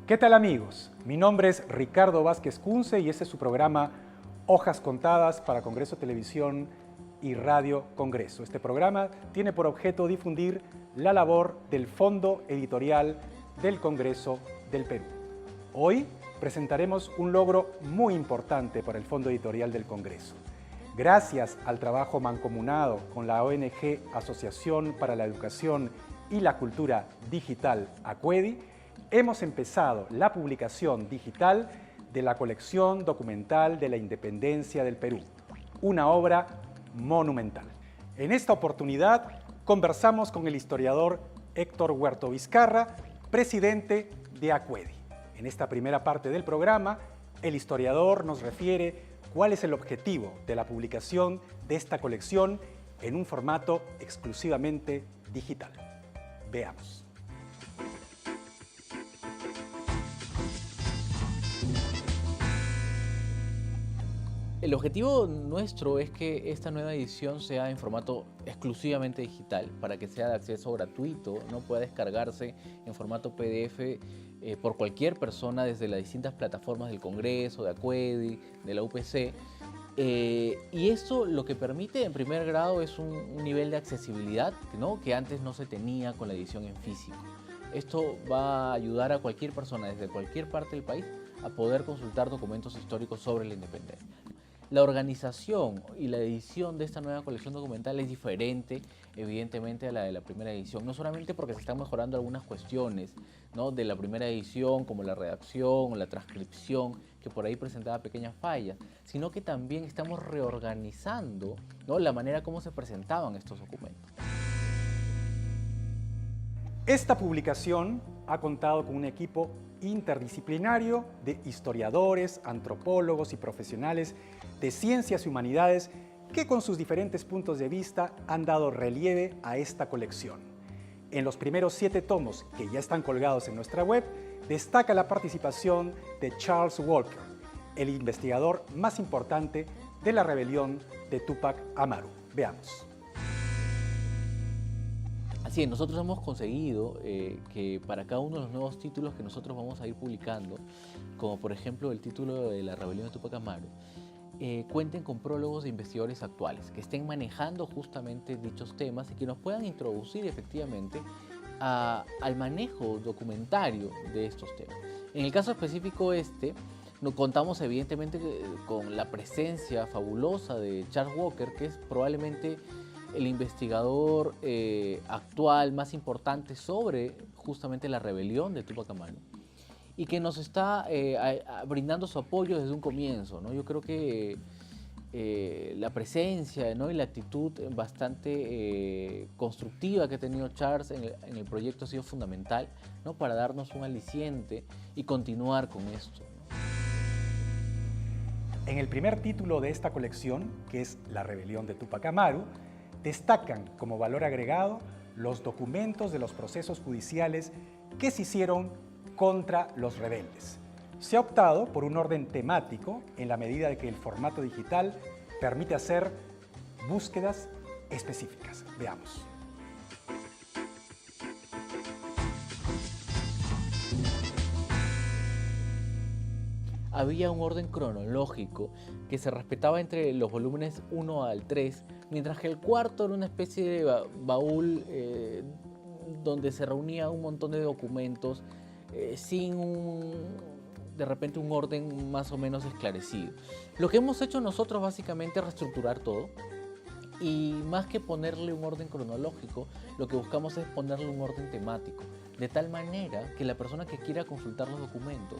¿Qué tal amigos? Mi nombre es Ricardo Vázquez Kunze y este es su programa Hojas Contadas para Congreso Televisión y Radio Congreso. Este programa tiene por objeto difundir la labor del Fondo Editorial del Congreso del Perú. Hoy presentaremos un logro muy importante para el Fondo Editorial del Congreso. Gracias al trabajo mancomunado con la ONG Asociación para la Educación y la Cultura Digital, ACUEDI, hemos empezado la publicación digital de la colección documental de la Independencia del Perú, una obra monumental. En esta oportunidad conversamos con el historiador Héctor Huerto Vizcarra, presidente de ACUEDI. En esta primera parte del programa, el historiador nos refiere cuál es el objetivo de la publicación de esta colección en un formato exclusivamente digital. Veamos. El objetivo nuestro es que esta nueva edición sea en formato exclusivamente digital, para que sea de acceso gratuito, no pueda descargarse en formato PDF por cualquier persona desde las distintas plataformas del Congreso, de ACUEDI, de la UPC. Y esto lo que permite en primer grado es un nivel de accesibilidad, ¿no?, que antes no se tenía con la edición en físico. Esto va a ayudar a cualquier persona desde cualquier parte del país a poder consultar documentos históricos sobre la independencia. La organización y la edición de esta nueva colección documental es diferente, evidentemente, a la de la primera edición. No solamente porque se están mejorando algunas cuestiones, ¿no?, de la primera edición, como la redacción o la transcripción, que por ahí presentaba pequeñas fallas, sino que también estamos reorganizando, ¿no?, la manera como se presentaban estos documentos. Esta publicación ha contado con un equipo interdisciplinario de historiadores, antropólogos y profesionales de ciencias y humanidades que con sus diferentes puntos de vista han dado relieve a esta colección. En los primeros 7 tomos que ya están colgados en nuestra web, destaca la participación de Charles Walker, el investigador más importante de la rebelión de Túpac Amaru. Veamos. Así es, nosotros hemos conseguido que para cada uno de los nuevos títulos que nosotros vamos a ir publicando, como por ejemplo el título de la rebelión de Túpac Amaru, cuenten con prólogos de investigadores actuales que estén manejando justamente dichos temas y que nos puedan introducir efectivamente al manejo documentario de estos temas. En el caso específico nos contamos evidentemente con la presencia fabulosa de Charles Walker, que es probablemente el investigador actual más importante sobre justamente la rebelión de Túpac Amaru, y que nos está brindando su apoyo desde un comienzo, ¿no? Yo creo que la presencia, ¿no?, y la actitud bastante constructiva que ha tenido Charles en el proyecto ha sido fundamental, ¿no?, para darnos un aliciente y continuar con esto, ¿no? En el primer título de esta colección, que es La rebelión de Túpac Amaru, destacan como valor agregado los documentos de los procesos judiciales que se hicieron contra los rebeldes. Se ha optado por un orden temático en la medida de que el formato digital permite hacer búsquedas específicas. Veamos. Había un orden cronológico que se respetaba entre los volúmenes 1 al 3, mientras que el cuarto era una especie de baúl donde se reunía un montón de documentos sin de repente un orden más o menos esclarecido. Lo que hemos hecho nosotros básicamente es reestructurar todo, y más que ponerle un orden cronológico, lo que buscamos es ponerle un orden temático, de tal manera que la persona que quiera consultar los documentos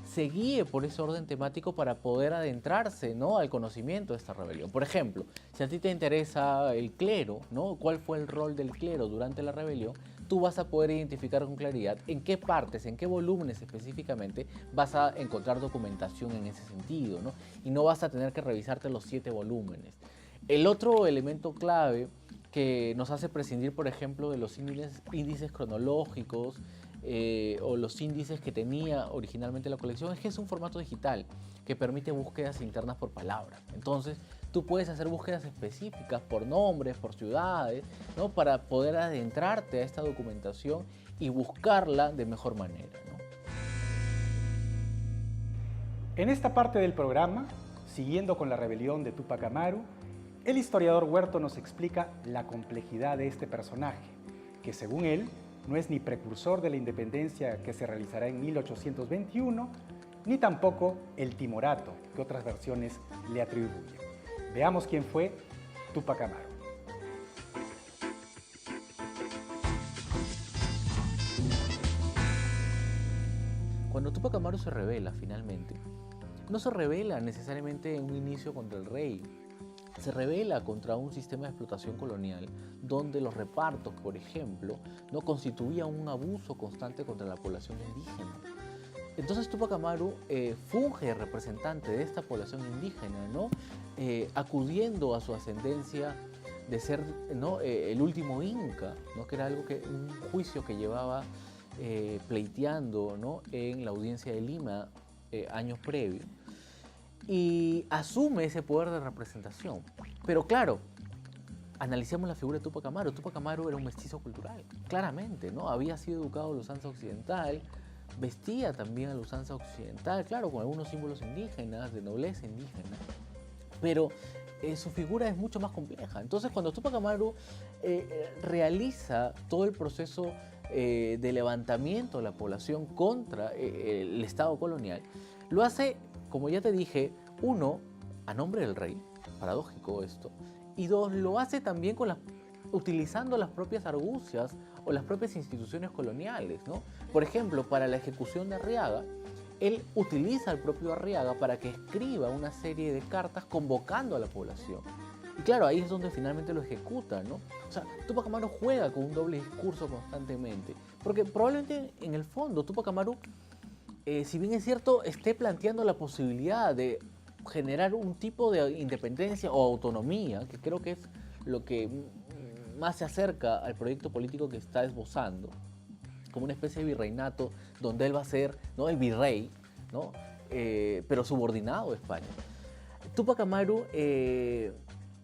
se guíe por ese orden temático para poder adentrarse, ¿no?, al conocimiento de esta rebelión. Por ejemplo, si a ti te interesa el clero, ¿no?, cuál fue el rol del clero durante la rebelión, tú vas a poder identificar con claridad en qué partes, en qué volúmenes específicamente vas a encontrar documentación en ese sentido, ¿no?, y no vas a tener que revisarte los 7 volúmenes. El otro elemento clave que nos hace prescindir, por ejemplo, de los índices cronológicos o los índices que tenía originalmente la colección, es que es un formato digital que permite búsquedas internas por palabras. Entonces, tú puedes hacer búsquedas específicas por nombres, por ciudades, ¿no?, para poder adentrarte a esta documentación y buscarla de mejor manera, ¿no? En esta parte del programa, siguiendo con la rebelión de Túpac Amaru, el historiador Huerto nos explica la complejidad de este personaje, que según él no es ni precursor de la independencia que se realizará en 1821, ni tampoco el timorato que otras versiones le atribuyen. Veamos quién fue Túpac Amaru. Cuando Túpac Amaru se revela finalmente, no se revela necesariamente en un inicio contra el rey, se revela contra un sistema de explotación colonial donde los repartos, por ejemplo, no constituían un abuso constante contra la población indígena. Entonces Túpac Amaru funge de representante de esta población indígena, ¿no? Acudiendo a su ascendencia de ser, ¿no? El último inca, ¿no? Que era un juicio que llevaba pleiteando, ¿no? En la audiencia de Lima años previos, y asume ese poder de representación. Pero claro, analicemos la figura de Túpac Amaru. Túpac Amaru era un mestizo cultural, claramente, ¿no? Había sido educado a la usanza occidental, vestía también a la usanza occidental, claro, con algunos símbolos indígenas, de nobleza indígena, pero su figura es mucho más compleja. Entonces, cuando Túpac Amaru realiza todo el proceso de levantamiento de la población contra el Estado colonial, lo hace, como ya te dije, uno, a nombre del rey, paradójico esto, y dos, lo hace también utilizando las propias argucias o las propias instituciones coloniales, ¿no? Por ejemplo, para la ejecución de Arriaga, él utiliza al propio Arriaga para que escriba una serie de cartas convocando a la población. Y claro, ahí es donde finalmente lo ejecuta, ¿no? O sea, Túpac Amaru juega con un doble discurso constantemente, porque probablemente en el fondo Túpac Amaru, si bien es cierto, esté planteando la posibilidad de generar un tipo de independencia o autonomía, que creo que es lo que más se acerca al proyecto político que está esbozando, como una especie de virreinato donde él va a ser, ¿no? El virrey, ¿no? Pero subordinado a España. Túpac Amaru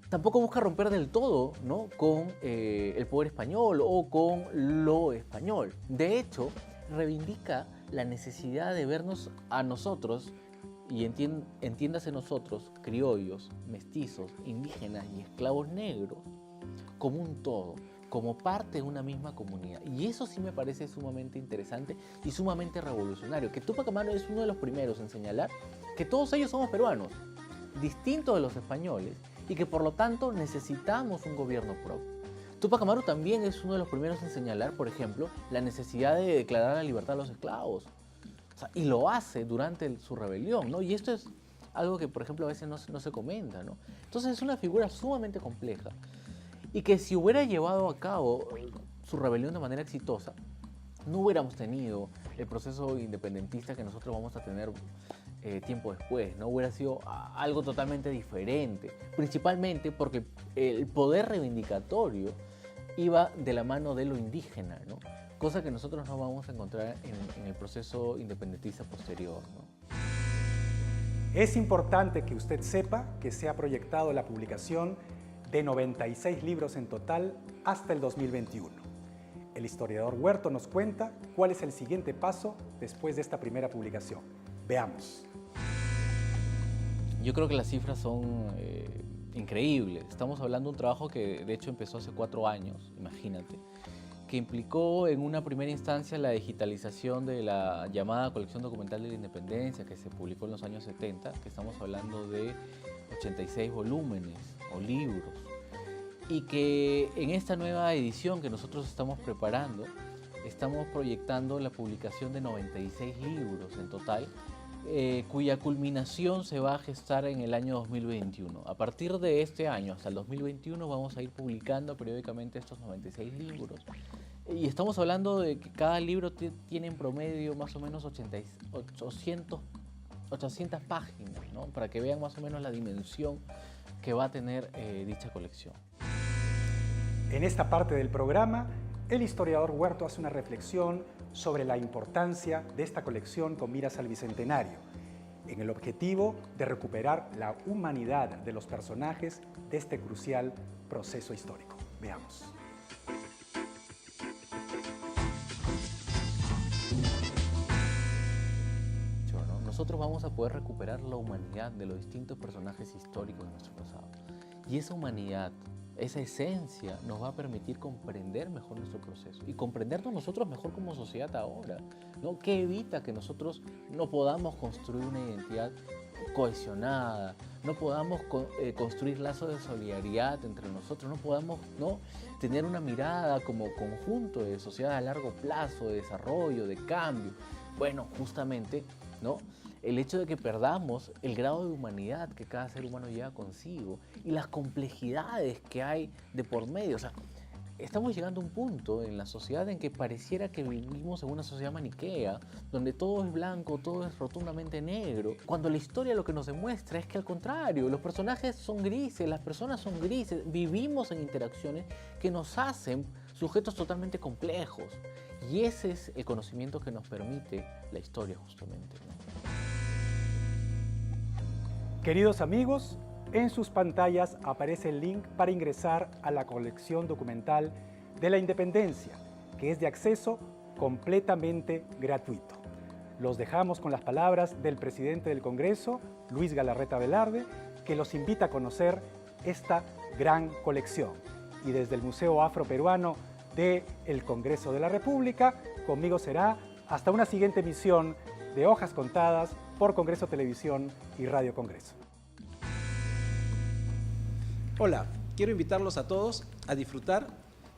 tampoco busca romper del todo, ¿no? Con el poder español o con lo español. De hecho, reivindica la necesidad de vernos a nosotros, y entiéndase nosotros, criollos, mestizos, indígenas y esclavos negros, como un todo, como parte de una misma comunidad. Y eso sí me parece sumamente interesante y sumamente revolucionario, que Túpac Amaru es uno de los primeros en señalar que todos ellos somos peruanos, distintos de los españoles, y que por lo tanto necesitamos un gobierno propio. Túpac Amaru también es uno de los primeros en señalar, por ejemplo, la necesidad de declarar la libertad a los esclavos. O sea, y lo hace durante su rebelión, ¿no? Y esto es algo que, por ejemplo, a veces no se comenta, ¿no? Entonces es una figura sumamente compleja, y que si hubiera llevado a cabo su rebelión de manera exitosa, no hubiéramos tenido el proceso independentista que nosotros vamos a tener tiempo después, ¿no? Hubiera sido algo totalmente diferente, principalmente porque el poder reivindicatorio iba de la mano de lo indígena, ¿no? Cosa que nosotros no vamos a encontrar en el proceso independentista posterior, ¿no? Es importante que usted sepa que se ha proyectado la publicación de 96 libros en total hasta el 2021. El historiador Huerto nos cuenta cuál es el siguiente paso después de esta primera publicación. Veamos. Yo creo que las cifras son increíbles. Estamos hablando de un trabajo que de hecho empezó hace 4 años, imagínate, que implicó en una primera instancia la digitalización de la llamada Colección Documental de la Independencia, que se publicó en los años 70, que estamos hablando de 86 volúmenes o libros, y que en esta nueva edición que nosotros estamos preparando, estamos proyectando la publicación de 96 libros en total, cuya culminación se va a gestar en el año 2021. A partir de este año hasta el 2021 vamos a ir publicando periódicamente estos 96 libros. Y estamos hablando de que cada libro tiene en promedio más o menos 800 páginas, ¿no? Para que vean más o menos la dimensión que va a tener dicha colección. En esta parte del programa, el historiador Huerto hace una reflexión sobre la importancia de esta colección con miras al Bicentenario, en el objetivo de recuperar la humanidad de los personajes de este crucial proceso histórico. Veamos. nosotros vamos a poder recuperar la humanidad de los distintos personajes históricos de nuestro pasado. Y esa humanidad, esa esencia nos va a permitir comprender mejor nuestro proceso y comprendernos nosotros mejor como sociedad ahora, ¿no? Que evita que nosotros no podamos construir una identidad cohesionada, no podamos construir lazos de solidaridad entre nosotros, no podamos, ¿no?, tener una mirada como conjunto de sociedad a largo plazo, de desarrollo, de cambio. Bueno, justamente, ¿no?, el hecho de que perdamos el grado de humanidad que cada ser humano lleva consigo y las complejidades que hay de por medio. O sea, estamos llegando a un punto en la sociedad en que pareciera que vivimos en una sociedad maniquea, donde todo es blanco, todo es rotundamente negro, cuando la historia lo que nos demuestra es que al contrario, los personajes son grises, las personas son grises, vivimos en interacciones que nos hacen sujetos totalmente complejos. Y ese es el conocimiento que nos permite la historia justamente, ¿no? Queridos amigos, en sus pantallas aparece el link para ingresar a la colección documental de la Independencia, que es de acceso completamente gratuito. Los dejamos con las palabras del presidente del Congreso, Luis Galarreta Velarde, que los invita a conocer esta gran colección. Y desde el Museo Afroperuano del Congreso de la República, conmigo será hasta una siguiente emisión de Hojas Contadas por Congreso Televisión y Radio Congreso. Hola, quiero invitarlos a todos a disfrutar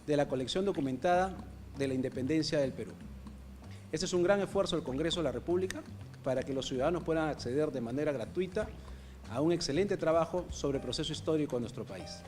de la colección documentada de la Independencia del Perú. Este es un gran esfuerzo del Congreso de la República para que los ciudadanos puedan acceder de manera gratuita a un excelente trabajo sobre el proceso histórico de nuestro país.